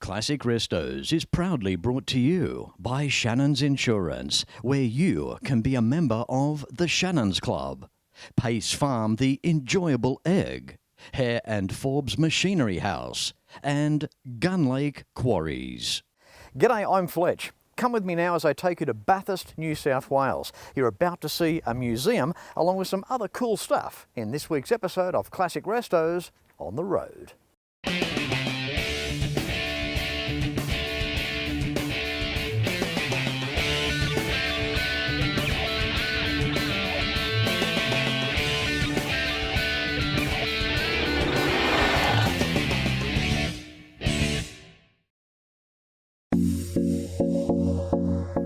Classic Restos is proudly brought to you by Shannon's Insurance, where you can be a member of the Shannon's Club. Pace Farm, the enjoyable egg. Hare and Forbes Machinery House. And Gun Lake Quarries. G'day, I'm Fletch. Come with me now as I take you to Bathurst, New South Wales. You're about to see a museum along with some other cool stuff in this week's episode of Classic Restos on the Road.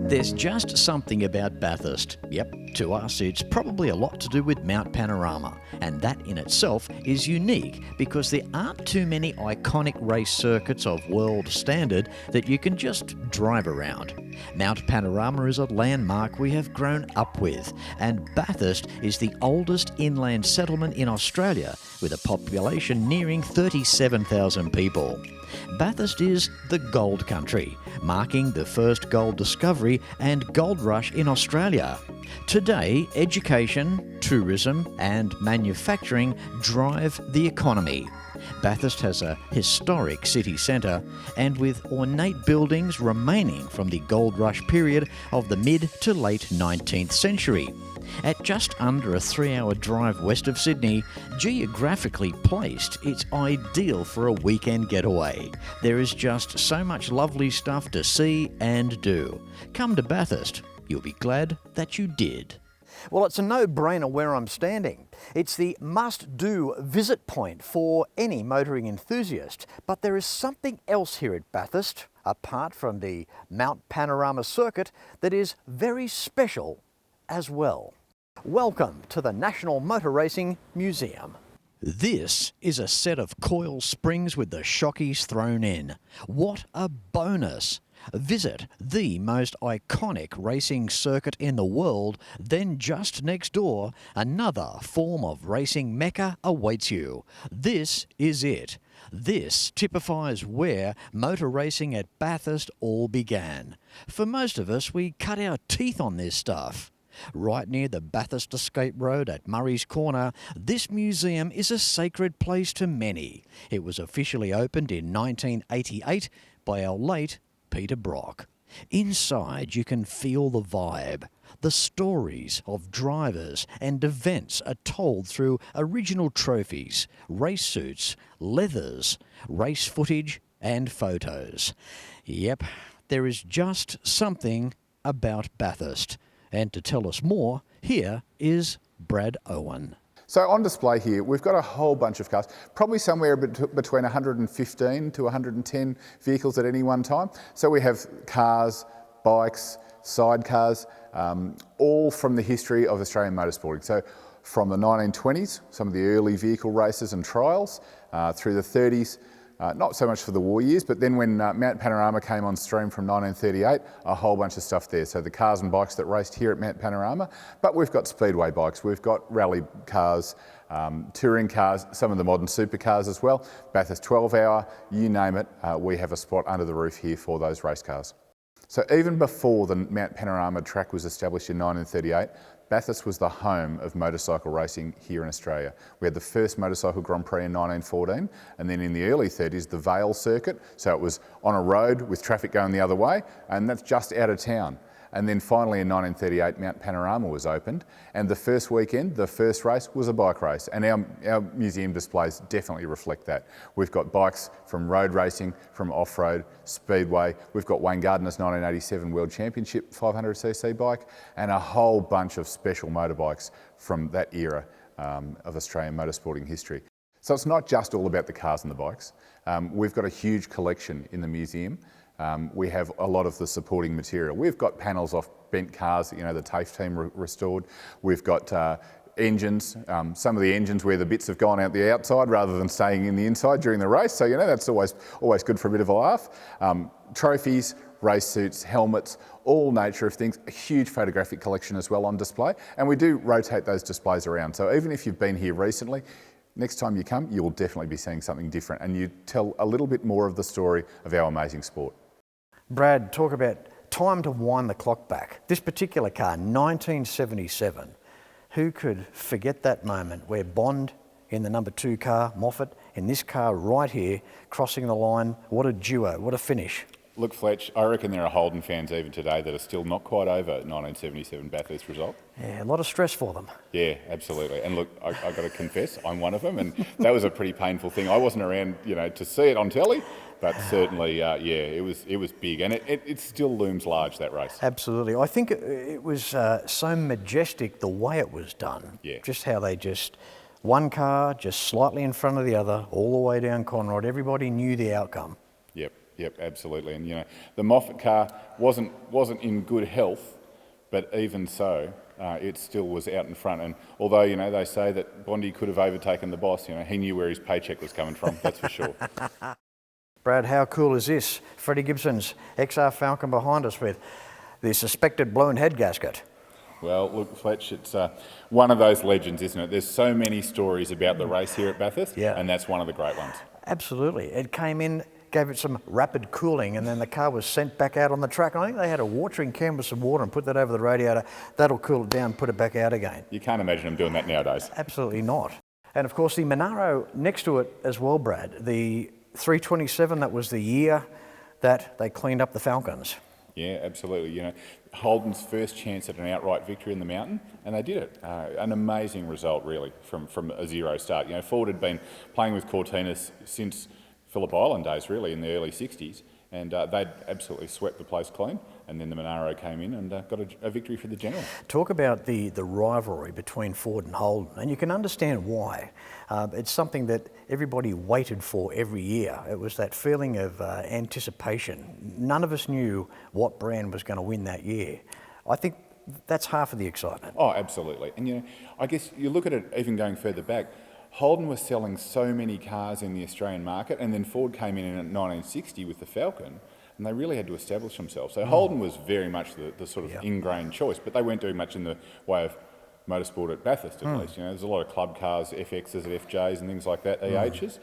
There's just something about Bathurst. Yep, to us it's probably a lot to do with Mount Panorama, and that in itself is unique because there aren't too many iconic race circuits of world standard that you can just drive around. Mount Panorama is a landmark we have grown up with, and Bathurst is the oldest inland settlement in Australia with a population nearing 37,000 people. Bathurst is the gold country, marking the first gold discovery and gold rush in Australia. Today, education, tourism and manufacturing drive the economy. Bathurst has a historic city centre, and with ornate buildings remaining from the gold rush period of the mid to late 19th century. At just under a 3-hour drive west of Sydney, geographically placed, it's ideal for a weekend getaway. There is just so much lovely stuff to see and do. Come to Bathurst. You'll be glad that you did. Well, it's a no-brainer where I'm standing. It's the must-do visit point for any motoring enthusiast. But there is something else here at Bathurst, apart from the Mount Panorama circuit, that is very special as well. Welcome to the National Motor Racing Museum. This is a set of coil springs with the shockies thrown in. What a bonus! Visit the most iconic racing circuit in the world, then just next door, another form of racing mecca awaits you. This is it. This typifies where motor racing at Bathurst all began. For most of us, we cut our teeth on this stuff. Right near the Bathurst Escape Road at Murray's Corner, this museum is a sacred place to many. It was officially opened in 1988 by our late Peter Brock. Inside you can feel the vibe. The stories of drivers and events are told through original trophies, race suits, leathers, race footage and photos. Yep, there is just something about Bathurst. And to tell us more, here is Brad Owen. So on display here, we've got a whole bunch of cars, probably somewhere between 115 to 110 vehicles at any one time. So we have cars, bikes, sidecars, all from the history of Australian motorsporting. So from the 1920s, some of the early vehicle races and trials, through the 30s, not so much for the war years, but then when Mount Panorama came on stream from 1938, a whole bunch of stuff there. So the cars and bikes that raced here at Mount Panorama, but we've got speedway bikes, we've got rally cars, touring cars, some of the modern supercars as well. Bathurst 12-hour, you name it, we have a spot under the roof here for those race cars. So even before the Mount Panorama track was established in 1938, Bathurst was the home of motorcycle racing here in Australia. We had the first motorcycle Grand Prix in 1914, and then in the early 30s, the Vale circuit. So it was on a road with traffic going the other way, and that's just out of town. And then finally in 1938, Mount Panorama was opened, and the first weekend, the first race was a bike race, and our museum displays definitely reflect that. We've got bikes from road racing, from off-road, speedway. We've got Wayne Gardner's 1987 World Championship 500cc bike, and a whole bunch of special motorbikes from that era of Australian motorsporting history. So it's not just all about the cars and the bikes. We've got a huge collection in the museum. We have a lot of the supporting material. We've got panels off bent cars that, the TAFE team restored. We've got engines, some of the engines where the bits have gone out the outside rather than staying in the inside during the race. So, that's always good for a bit of a laugh. Trophies, race suits, helmets, all nature of things. A huge photographic collection as well on display. And we do rotate those displays around. So even if you've been here recently, next time you come, you'll definitely be seeing something different, and you tell a little bit more of the story of our amazing sport. Brad, talk about time to wind the clock back. This particular car, 1977, who could forget that moment where Bond in the number 2 car, Moffat, in this car right here, crossing the line. What a duo, what a finish. Look, Fletch, I reckon there are Holden fans even today that are still not quite over 1977 Bathurst result. Yeah, a lot of stress for them. Yeah, absolutely. And look, I got to confess, I'm one of them, and that was a pretty painful thing. I wasn't around, to see it on telly, but certainly, it was big, and it still looms large, that race. Absolutely. I think it was so majestic the way it was done. Yeah. Just how they one car just slightly in front of the other, all the way down Conrod. Everybody knew the outcome. Yep, absolutely. And the Moffat car wasn't in good health, but even so, it still was out in front. And although they say that Bondy could have overtaken the boss, he knew where his paycheck was coming from. That's for sure. Brad, how cool is this? Freddie Gibson's XR Falcon behind us with the suspected blown head gasket. Well, look, Fletch, it's one of those legends, isn't it? There's so many stories about the race here at Bathurst, and that's one of the great ones. Absolutely. It came in, gave it some rapid cooling, and then the car was sent back out on the track. I think they had a watering canvas of water and put that over the radiator. That'll cool it down, put it back out again. You can't imagine them doing that nowadays. Absolutely not. And of course, the Monaro next to it as well, Brad. The 327, that was the year that they cleaned up the Falcons. Yeah, absolutely. Holden's first chance at an outright victory in the mountain, and they did it. An amazing result, really, from a zero start. Ford had been playing with Cortinas since Phillip Island days, really, in the early 60s, and they'd absolutely swept the place clean. And then the Monaro came in and got a victory for the General. Talk about the rivalry between Ford and Holden, and you can understand why. It's something that everybody waited for every year. It was that feeling of anticipation. None of us knew what brand was going to win that year. I think that's half of the excitement. Oh, absolutely. And I guess you look at it even going further back, Holden was selling so many cars in the Australian market, and then Ford came in 1960 with the Falcon, and they really had to establish themselves. So Holden was very much the sort of ingrained choice, but they weren't doing much in the way of motorsport at Bathurst, at least. There's a lot of club cars, FXs at FJs and things like that, EHs,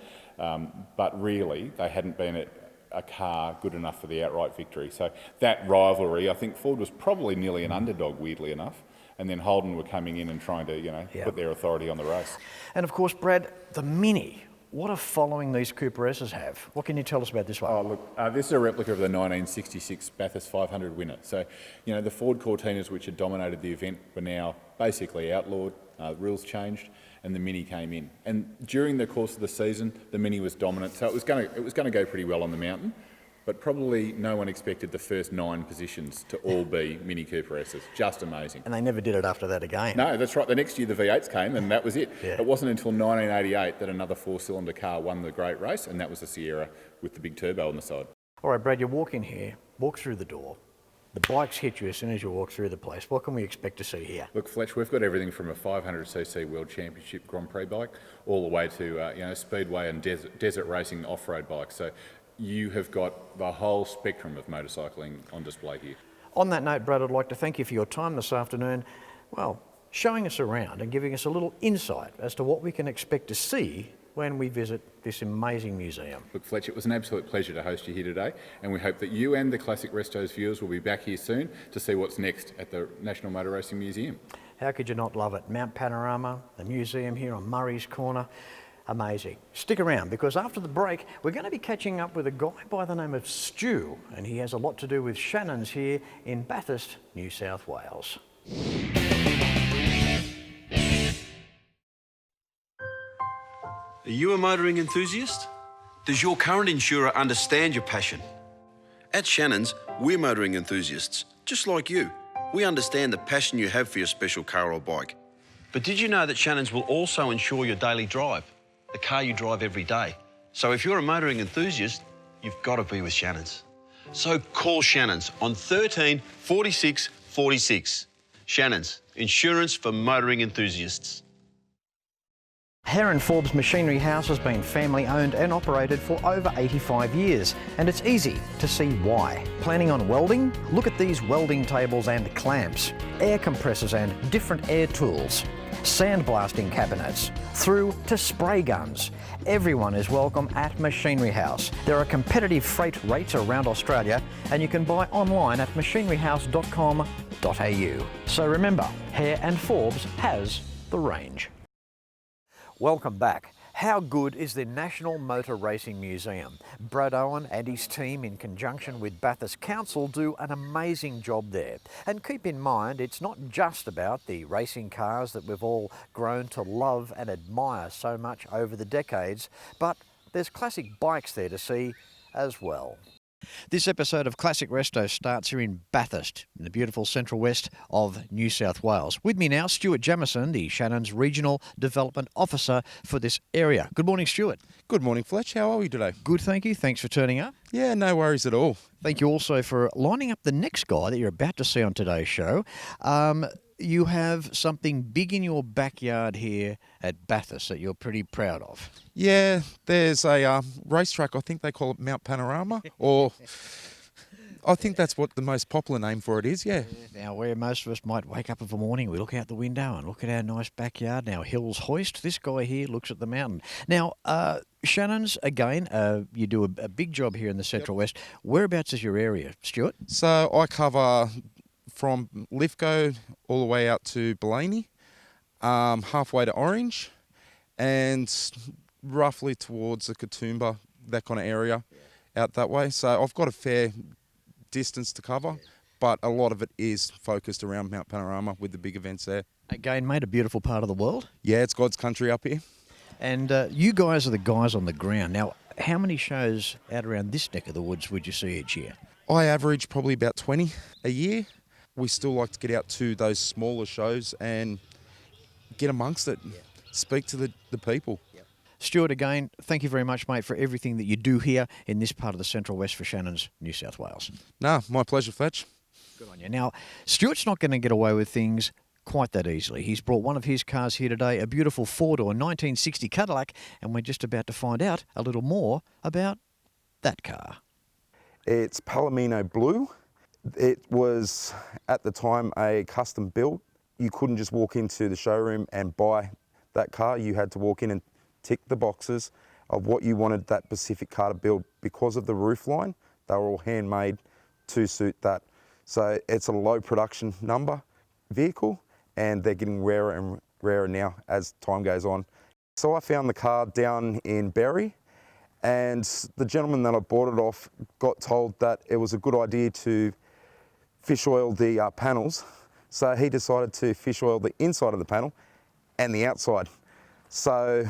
but really they hadn't been a car good enough for the outright victory. So that rivalry, I think Ford was probably nearly an underdog, weirdly enough, and then Holden were coming in and trying to, put their authority on the race. And of course, Brad, the Mini. What a following these Cooper S's have. What can you tell us about this one? Oh, look, this is a replica of the 1966 Bathurst 500 winner. So, the Ford Cortinas, which had dominated the event, were now basically outlawed. The rules changed, and the Mini came in. And during the course of the season, the Mini was dominant. So it was going to go pretty well on the mountain. But probably no one expected the first 9 positions to all be Mini Cooper S's. Just amazing. And they never did it after that again. No, that's right. The next year the V8s came and that was it. Yeah. It wasn't until 1988 that another 4-cylinder car won the great race, and that was the Sierra with the big turbo on the side. All right, Brad, you walk in here, walk through the door. The bikes hit you as soon as you walk through the place. What can we expect to see here? Look, Fletch, we've got everything from a 500cc World Championship Grand Prix bike all the way to speedway and desert racing off-road bikes. So you have got the whole spectrum of motorcycling on display here. On that note, Brad, I'd like to thank you for your time this afternoon, showing us around and giving us a little insight as to what we can expect to see when we visit this amazing museum. Look, Fletch, it was an absolute pleasure to host you here today, and we hope that you and the Classic Restos viewers will be back here soon to see what's next at the National Motor Racing Museum. How could you not love it? Mount Panorama, the museum here on Murray's Corner. Amazing. Stick around, because after the break, we're going to be catching up with a guy by the name of Stu, and he has a lot to do with Shannon's here in Bathurst, New South Wales. Are you a motoring enthusiast? Does your current insurer understand your passion? At Shannon's, we're motoring enthusiasts, just like you. We understand the passion you have for your special car or bike. But did you know that Shannon's will also insure your daily drive, the car you drive every day? So if you're a motoring enthusiast, you've got to be with Shannon's. So call Shannon's on 13 46 46. Shannon's, insurance for motoring enthusiasts. Heron Forbes Machinery House has been family owned and operated for over 85 years, and it's easy to see why. Planning on welding? Look at these welding tables and clamps, air compressors and different air tools. sandblasting cabinets, through to spray guns. Everyone is welcome at Machinery House. There are competitive freight rates around Australia, and you can buy online at machineryhouse.com.au. So remember, Hare and Forbes has the range. Welcome back. How good is the National Motor Racing Museum? Brad Owen and his team, in conjunction with Bathurst Council, do an amazing job there. And keep in mind, it's not just about the racing cars that we've all grown to love and admire so much over the decades, but there's classic bikes there to see as well. This episode of Classic Resto starts here in Bathurst, in the beautiful central west of New South Wales. With me now, Stuart Jamieson, the Shannon's Regional Development Officer for this area. Good morning, Stuart. Good morning, Fletch. How are you today? Good, thank you. Thanks for turning up. Yeah, no worries at all. Thank you also for lining up the next guy that you're about to see on today's show. You have something big in your backyard here at Bathurst that you're pretty proud of. Yeah, there's a racetrack, I think they call it Mount Panorama, or I think that's what the most popular name for it is, yeah. Now, where most of us might wake up of a morning, we look out the window and look at our nice backyard, our hills hoist. This guy here looks at the mountain. Now, Shannon's, again, you do a big job here in the Central West. Whereabouts is your area, Stuart? So I cover from Lithgow all the way out to Blaney, halfway to Orange, and roughly towards the Katoomba, that kind of area, out that way. So I've got a fair distance to cover, but a lot of it is focused around Mount Panorama with the big events there. Again, mate, a beautiful part of the world. Yeah, it's God's country up here. And you guys are the guys on the ground. Now, how many shows out around this neck of the woods would you see each year? I average probably about 20 a year. We still like to get out to those smaller shows and get amongst it, speak to the people. Stuart, again, thank you very much, mate, for everything that you do here in this part of the Central West for Shannon's, New South Wales. No, my pleasure, Fletch. Good on you. Now, Stuart's not going to get away with things quite that easily. He's brought one of his cars here today, a beautiful four-door 1960 Cadillac, and we're just about to find out a little more about that car. It's Palomino Blue. It was, at the time, a custom build. You couldn't just walk into the showroom and buy that car. You had to walk in and tick the boxes of what you wanted that specific car to build. Because of the roof line, they were all handmade to suit that. So it's a low production number vehicle, and they're getting rarer and rarer now as time goes on. So I found the car down in Berry, and the gentleman that I bought it off got told that it was a good idea to fish oil the panels. So he decided to fish oil the inside of the panel and the outside. So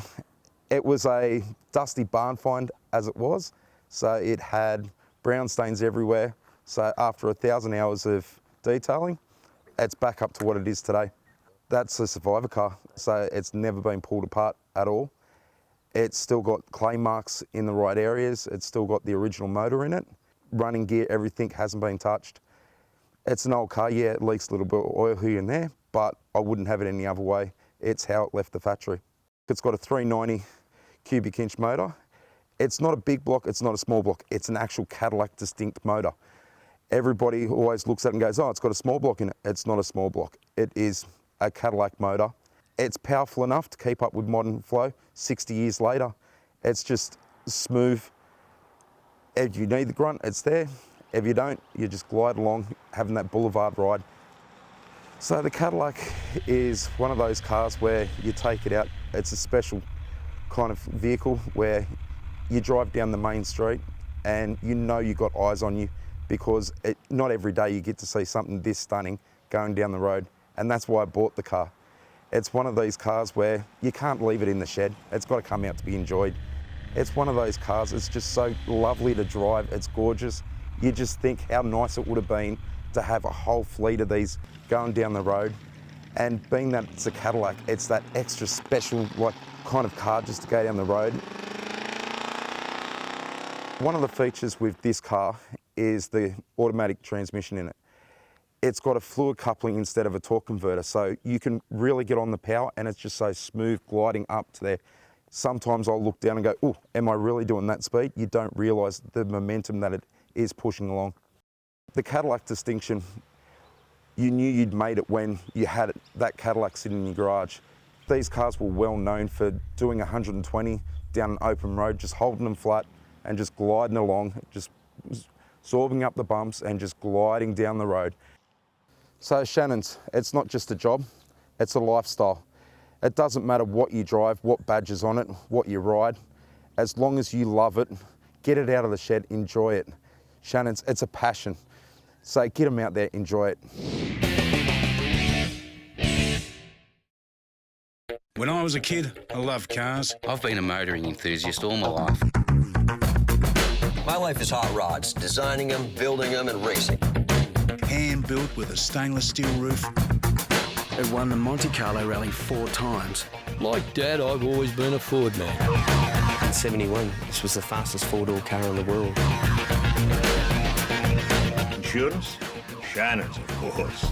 it was a dusty barn find as it was. So it had brown stains everywhere. So after 1,000 hours of detailing, it's back up to what it is today. That's a survivor car, so it's never been pulled apart at all. It's still got clay marks in the right areas. It's still got the original motor in it. Running gear, everything hasn't been touched. It's an old car, yeah, it leaks a little bit of oil here and there, but I wouldn't have it any other way. It's how it left the factory. It's got a 390 cubic inch motor. It's not a big block, it's not a small block. It's an actual Cadillac distinct motor. Everybody always looks at it and goes, oh, it's got a small block in it. It's not a small block. It is a Cadillac motor. It's powerful enough to keep up with modern flow 60 years later. It's just smooth. If you need the grunt, it's there. If you don't, you just glide along having that boulevard ride. So the Cadillac is one of those cars where you take it out. It's a special kind of vehicle where you drive down the main street and you know you've got eyes on you, because not every day you get to see something this stunning going down the road. And that's why I bought the car. It's one of these cars where you can't leave it in the shed. It's got to come out to be enjoyed. It's one of those cars, it's just so lovely to drive. It's gorgeous. You just think how nice it would have been to have a whole fleet of these going down the road. And being that it's a Cadillac, it's that extra special kind of car just to go down the road. One of the features with this car is the automatic transmission in it. It's got a fluid coupling instead of a torque converter, so you can really get on the power, and it's just so smooth gliding up to there. Sometimes I'll look down and go, oh, am I really doing that speed? You don't realise the momentum that it is pushing along. The Cadillac distinction, you knew you'd made it when you had that Cadillac sitting in your garage. These cars were well known for doing 120 down an open road, just holding them flat and just gliding along, just absorbing up the bumps and just gliding down the road. So Shannon's, it's not just a job, it's a lifestyle. It doesn't matter what you drive, what badge is on it, what you ride, as long as you love it, get it out of the shed, enjoy it. Shannon's, it's a passion. So get them out there, enjoy it. When I was a kid, I loved cars. I've been a motoring enthusiast all my life. My life is hot rods, designing them, building them and racing. Hand-built with a stainless steel roof. It won the Monte Carlo Rally 4 times. Like Dad, I've always been a Ford man. In '71, this was the fastest four-door car in the world. Insurance? Shannon's, of course.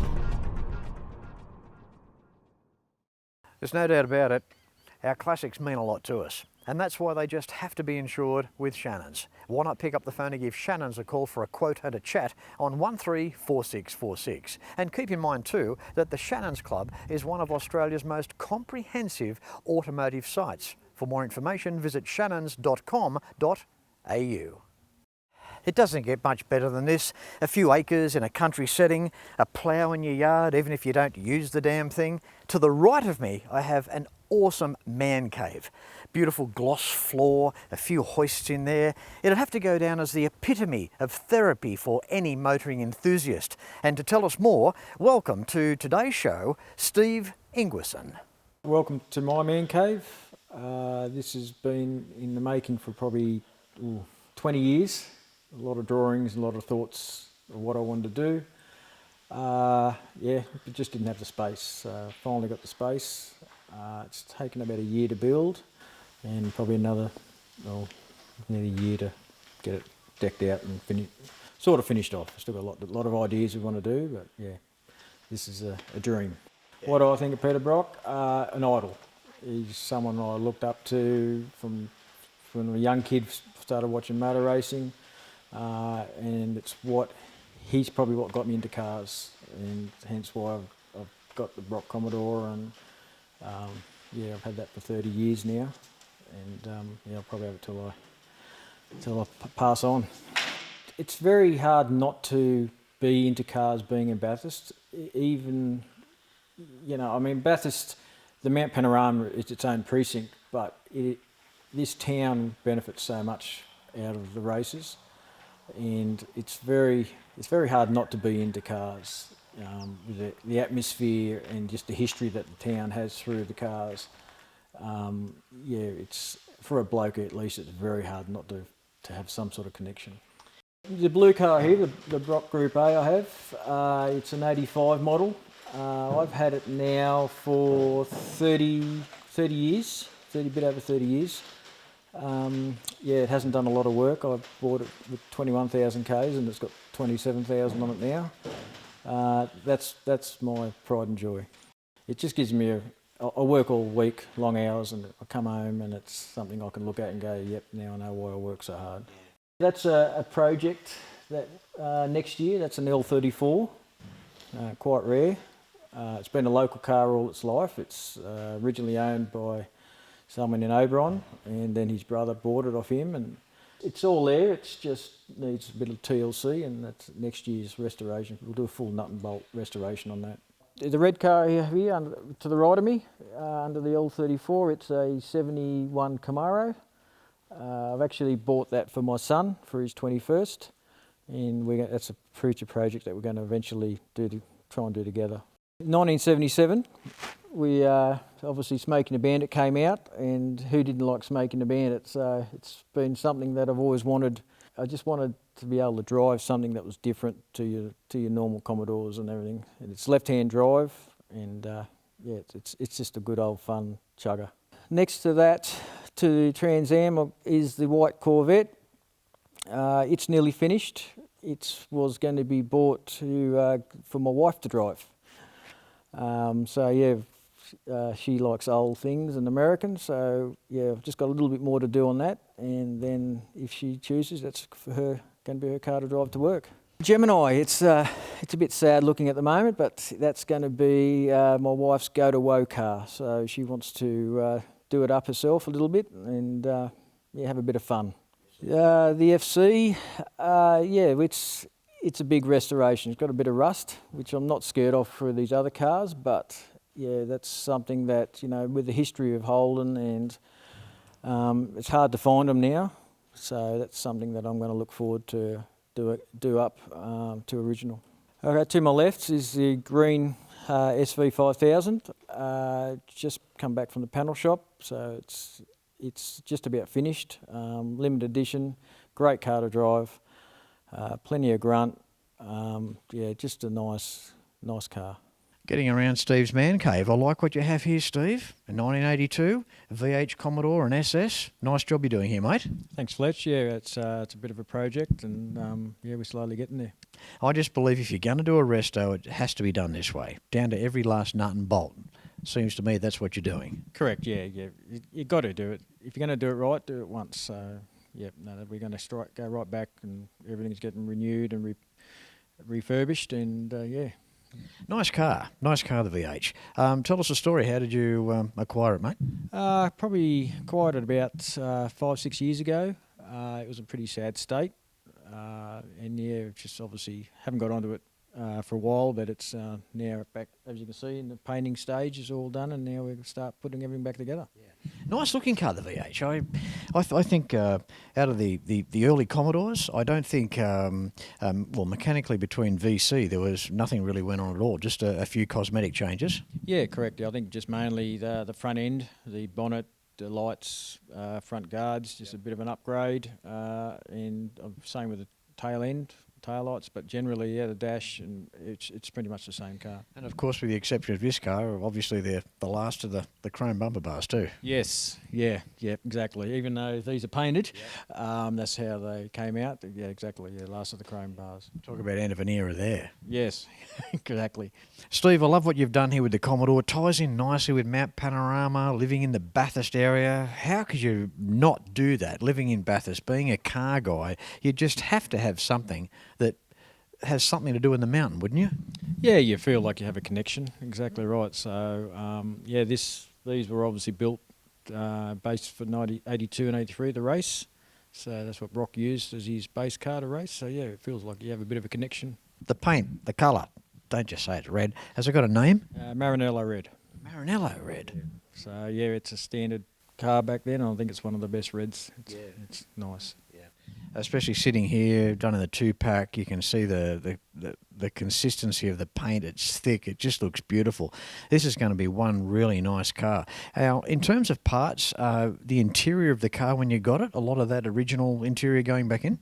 There's no doubt about it, our classics mean a lot to us, and that's why they just have to be insured with Shannon's. Why not pick up the phone and give Shannon's a call for a quote and a chat on 134646. And keep in mind too that the Shannon's Club is one of Australia's most comprehensive automotive sites. For more information, visit shannons.com.au. It doesn't get much better than this. A few acres in a country setting, a plough in your yard, even if you don't use the damn thing. To the right of me, I have an awesome man cave. Beautiful gloss floor, a few hoists in there. It'd have to go down as the epitome of therapy for any motoring enthusiast. And to tell us more, welcome to today's show, Steve Ingwersen. Welcome to my man cave. This has been in the making for probably 20 years. A lot of drawings, a lot of thoughts of what I wanted to do. Yeah, but just didn't have the space. Finally got the space. It's taken about a year to build and probably another, nearly a year to get it decked out and finished off. I've still got a lot of ideas we want to do, but yeah, this is a dream. Yeah. What do I think of Peter Brock? An idol. He's someone I looked up to from when a young kid started watching motor racing. And he's probably what got me into cars, and hence why I've got the Brock Commodore, and yeah, I've had that for 30 years now, and yeah, I'll probably have it till I pass on. It's very hard not to be into cars being in Bathurst, even, I mean, Bathurst, the Mount Panorama is its own precinct, but this town benefits so much out of the races. And it's very hard not to be into cars, with the atmosphere and just the history that the town has through the cars. Yeah, it's, for a bloke at least, it's very hard not to have some sort of connection. The blue car here, the Brock Group A I have, it's an 85 model. I've had it now for 30 years, a bit over 30 years. Yeah, it hasn't done a lot of work. I bought it with 21,000 Ks and it's got 27,000 on it now. That's my pride and joy. It just gives me I work all week, long hours, and I come home and it's something I can look at and go, yep, now I know why I work so hard. That's a project that next year, that's an L34, quite rare. It's been a local car all its life. It's originally owned by someone in Oberon, and then his brother bought it off him, and it's all there. It's just needs a bit of TLC, and that's next year's restoration. We'll do a full nut and bolt restoration on that. The red car here to the right of me, under the L34, it's a 71 Camaro. I've actually bought that for my son for his 21st, and that's a future project that we're going to eventually try and do together. 1977. We obviously Smoking the Bandit came out, and who didn't like Smoking the Bandit? So it's been something that I've always wanted. I just wanted to be able to drive something that was different to your normal Commodores and everything. And it's left-hand drive, and yeah, it's just a good old fun chugger. Next to that, to Trans Am, is the white Corvette. It's nearly finished. It was going to be bought for my wife to drive. So yeah. She likes old things and American, so yeah, I've just got a little bit more to do on that, and then if she chooses, that's for her, going to be her car to drive to work. Gemini, it's a bit sad looking at the moment, but that's going to be my wife's go-to-woe car. So she wants to do it up herself a little bit and have a bit of fun. The FC, it's a big restoration. It's got a bit of rust, which I'm not scared of for these other cars, but yeah, that's something that, with the history of Holden, and it's hard to find them now. So that's something that I'm going to look forward to do up to original. Okay, to my left is the green SV5000. Just come back from the panel shop, so it's just about finished. Limited edition, great car to drive, plenty of grunt. Just a nice car. Getting around Steve's man cave. I like what you have here, Steve. A 1982, a VH Commodore and SS. Nice job you're doing here, mate. Thanks, Fletch. Yeah, it's a bit of a project, and we're slowly getting there. I just believe if you're going to do a resto, it has to be done this way, down to every last nut and bolt. Seems to me that's what you're doing. Correct. Yeah. You got to do it. If you're going to do it right, do it once. So we're going to go right back, and everything's getting renewed and refurbished, and Nice car, the VH. Tell us a story. How did you acquire it, mate? Probably acquired it about 5-6 years ago. It was a pretty sad state, just obviously haven't got onto it for a while, but it's now back, as you can see, in the painting stage is all done, and now we start putting everything back together. Yeah. Nice looking car, the VH. I think out of the early Commodores, I don't think, mechanically between VC, there was nothing really went on at all, just a few cosmetic changes. Yeah, correct. I think just mainly the front end, the bonnet, the lights, front guards, just a bit of an upgrade, and same with the tail end. Tail lights, but generally, the dash, and it's pretty much the same car. And of course, with the exception of this car, obviously they're the last of the chrome bumper bars too. Yes, yeah, exactly. Even though these are painted, that's how they came out. Yeah, exactly. Yeah, last of the chrome bars. Talk about end of an era there. Yes, exactly. Steve, I love what you've done here with the Commodore. It ties in nicely with Mount Panorama, living in the Bathurst area. How could you not do that? Living in Bathurst, being a car guy, you just have to have something that has something to do in the mountain, wouldn't you? Yeah, you feel like you have a connection. Exactly right. So, these were obviously built based for 82 and 83, the race. So that's what Brock used as his base car to race. So, it feels like you have a bit of a connection. The paint, the colour, don't just say it's red. Has it got a name? Marinello Red. Marinello Red. Yeah. So, it's a standard car back then. I think it's one of the best reds. It's nice. Especially sitting here, done in the 2-pack, you can see the consistency of the paint. It's thick. It just looks beautiful. This is going to be one really nice car. Now, in terms of parts, the interior of the car when you got it, a lot of that original interior going back in?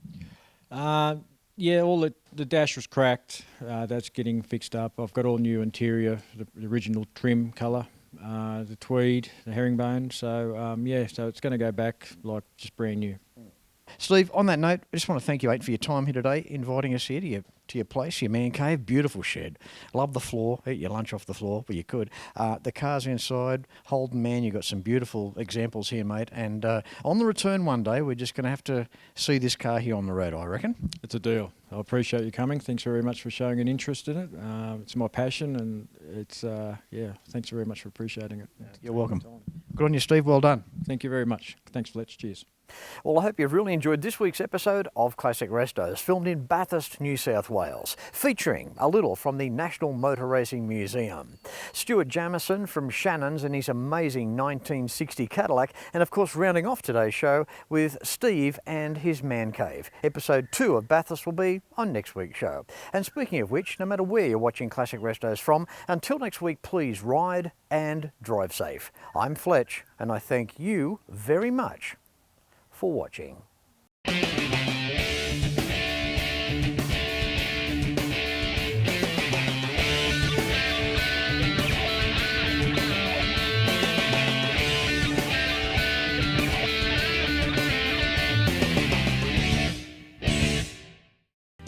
All the dash was cracked. That's getting fixed up. I've got all new interior, the original trim colour, the tweed, the herringbone. So, so it's going to go back like just brand new. Steve, on that note, I just want to thank you, mate, for your time here today, inviting us here to your place, your man cave. Beautiful shed. Love the floor. Eat your lunch off the floor, but you could. The car's inside. Holden, man, you've got some beautiful examples here, mate. And on the return one day, we're just going to have to see this car here on the road, I reckon. It's a deal. I appreciate you coming. Thanks very much for showing an interest in it. It's my passion, and it's, thanks very much for appreciating it. You're welcome. Good on you, Steve. Well done. Thank you very much. Thanks, Fletch. Cheers. Well, I hope you've really enjoyed this week's episode of Classic Restos, filmed in Bathurst, New South Wales, featuring a little from the National Motor Racing Museum, Stuart Jamieson from Shannon's and his amazing 1960 Cadillac, and of course rounding off today's show with Steve and his man cave. Episode 2 of Bathurst will be on next week's show. And speaking of which, no matter where you're watching Classic Restos from, until next week, please ride and drive safe. I'm Fletch, and I thank you very much for watching.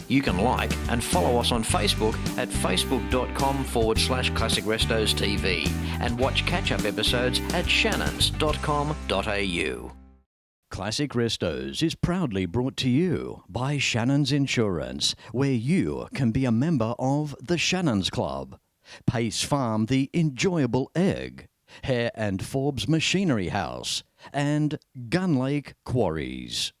You can like and follow us on Facebook at facebook.com/Classic Restos TV and watch catch-up episodes at shannons.com.au. Classic Restos is proudly brought to you by Shannon's Insurance, where you can be a member of the Shannon's Club. Pace Farm, the enjoyable egg. Hare and Forbes Machinery House. And Gun Lake Quarries.